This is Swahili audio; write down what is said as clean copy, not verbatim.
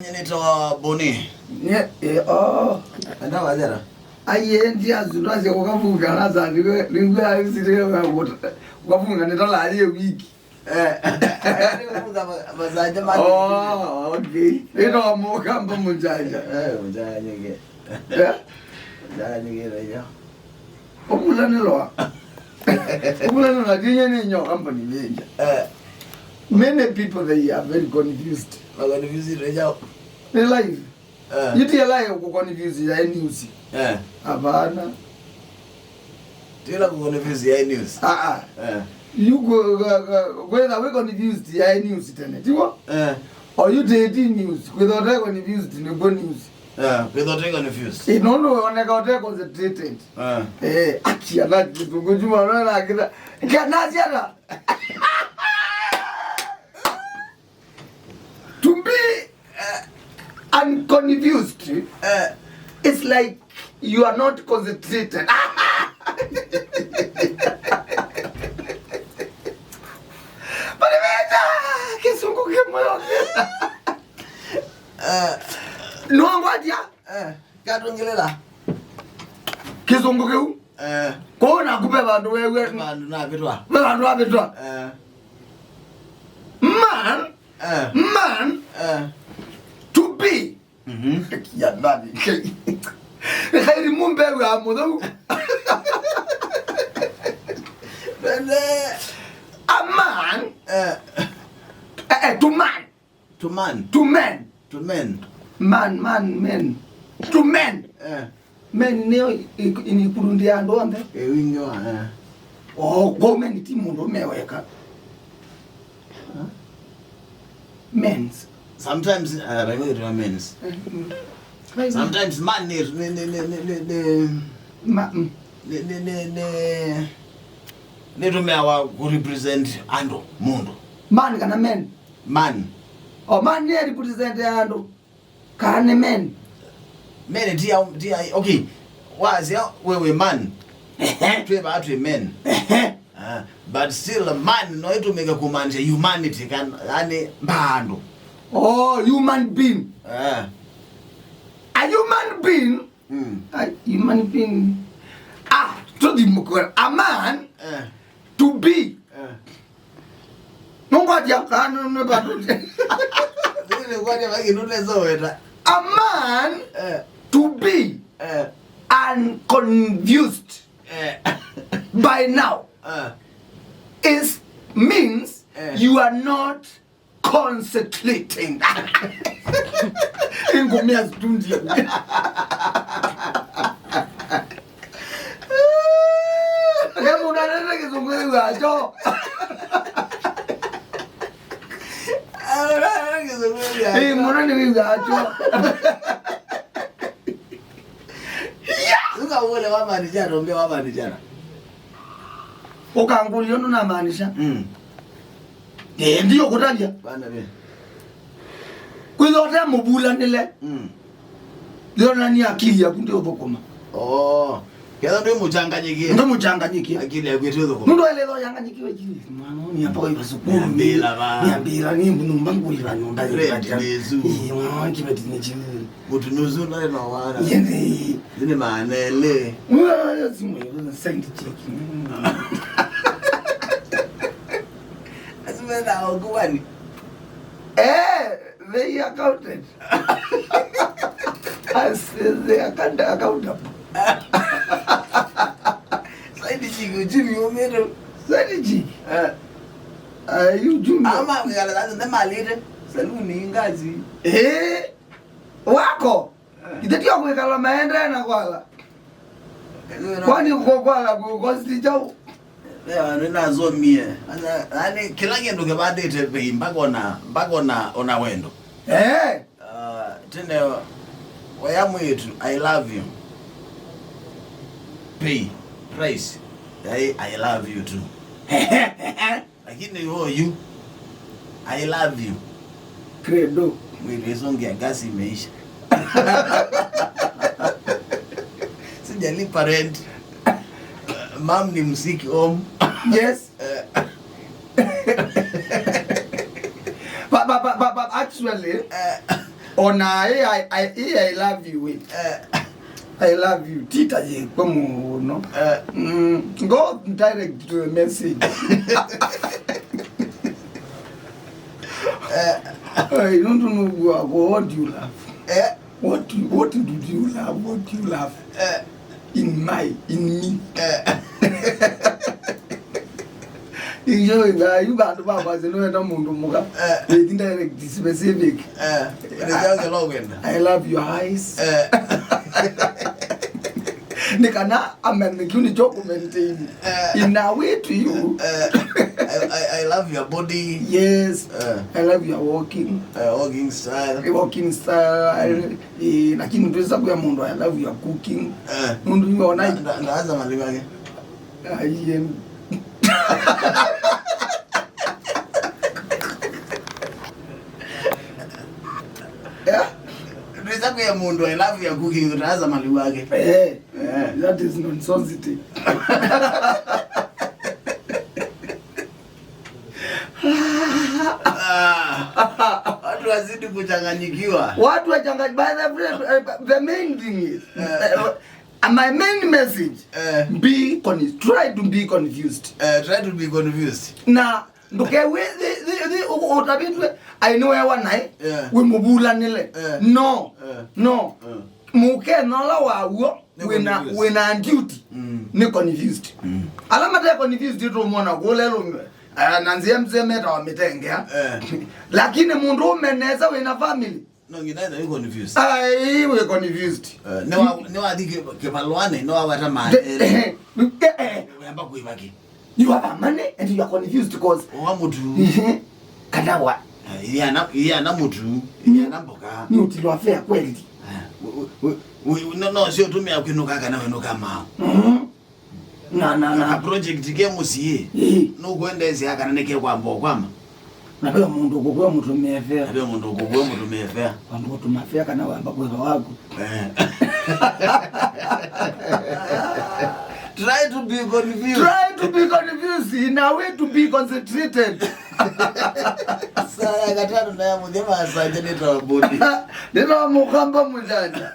Nyenito boni. Oh. Anda wazera. Ayendi azunaze kukafunga naza lingwe alisitire kukafunga netola aliye wiki. Muzanja mati. Oh, okay. Ito Mukamba Mujanja. Mujanja nyingi. Mujanja nyingi reja. Omula niloa. Omula niloa dinye nyo company nyingi. Many people they are very confused. Confused reja. They live. You tell lie uko confused ya news. Abana. Tila kuko confused ya news. You go whether we confused ya news tena. Tiwa? Or you dating news without confused ni go news. Without confused. Inono oneka concentrated. Akia na kitungo juma na akira. Kana siana. To be unconfused, it's like you are not concentrated. But kisungu kemoyo. No ngwadia. Katongelela. Kisungu keu. Ko na kupe bandu wewe. Bandu na bitwa. Bandu abitwa. Man. To be. Ya nani. Khairi mumbe wa mudo. A man. To man. To man. To men. To men. Men. To men. Men neo inikurundia ndonde. Wingi wa. Oh, go men ti mundo meweka. Men's. Sometimes men's. Sometimes man ne tumewa represent ando mundo. Man kana men. Man. Oh, man ne represent ando. Kana men. Men dia okay. Was ya wewe man. Tuwe atwe men. But still a man no to make a command humanity can ane bando. Oh, human being. A human being. A human being. To the mukwe. A man. To be. Nongwadia kana no bado. A man to be unconfused by now is means you are not concentrating. Ingomia stundi. Kemu unanena kizungu acho. Mbona ni acho? Uka wole wa manijana, ombe wa manijana. Okanguli yono na maanisha. Ndio kutalia. Bana be. Kwizote mubula nile. Ndio nani akili ya kunde obokoma. Oh. Kela ndo muchanganyike. Ndo muchanganyike. Akili ya kwetu obokoma. Ndo elezo yanganyikiwe jini. Mwana ni hapa kwa sukuru. Niambira ba. Niambira ni mbanguli ba nyumba yetu. Nezu. Mwana kibeti ni jini. Mutu nuzu na wana. Yene. Zine manele. Mwana simu yo send check. Azimena ogwani. They accounted. As they accounted. Saidi chigo jimi omero. Saidi chi. You jumi. Ama ngala na malire. Saluni ngazi. Wako. Itatio kwekala maenda na kwala. Kwani uko kwala kukosti chao? Nina zo mie. Ani kila ngendo ke badete pe mbakona ona wendo. Tene wayamu yetu I love you. Pay price. I love you too. Lakini you I love you. Credo. Mwili songe gasi imeisha. Sijalipa rent. Mam ni msiki home. Yes. But actually, Ona I love you. I love you. Tita ye komo no. Go direct to the message. I don't know what do you love. What do you love? What do you love? In me. You got the Baba, no mundo muga. Direct specific. I love your eyes. Nikana amemekuni document in a way to you. I love your body. Yes. I love your walking style. Walking style. Lakini pesa kwa mundo I love your cooking. Mundo you ona ndaanza malimu yake. Pesa kwa mundo I love your cooking ndaanza malimu yake. That is nonsense. Watu wazidi kuchanganyikiwa. Watu wachanganyikiwa. The main thing is my main message try to be confused. Try to be confused. Na ndoke we the otabitwe I know I want we mubula nile. No. Muke nola wawo we na duty. Ni confused. Alama ta confused ito mona golelo nanzia mzemeta wa mitengea. Lakini mundu umeneza we na family. No, nginaenda you confused. We confused. No adike kebalwane no awata man. Uyamba kuibaki. You have a money and you are confused because mutu kanawa. Yana mutu. Yana mboka. Ni utilwa fair kweli. No sio tumia kwinuka kana wenuka mao. Na project ke musiye. No kwendeze yakana neke kwambo kwama. Nabe mundu kokwe mutu mefea. Nabe mundu kokwe mutu mefea. Wandu watu mafea kana wamba kwa wako. Try to be confused. Try to be confused in a way to be concentrated. Saya katano na ya mudema asante nita wabodi. Nita Mukamba Mujanja.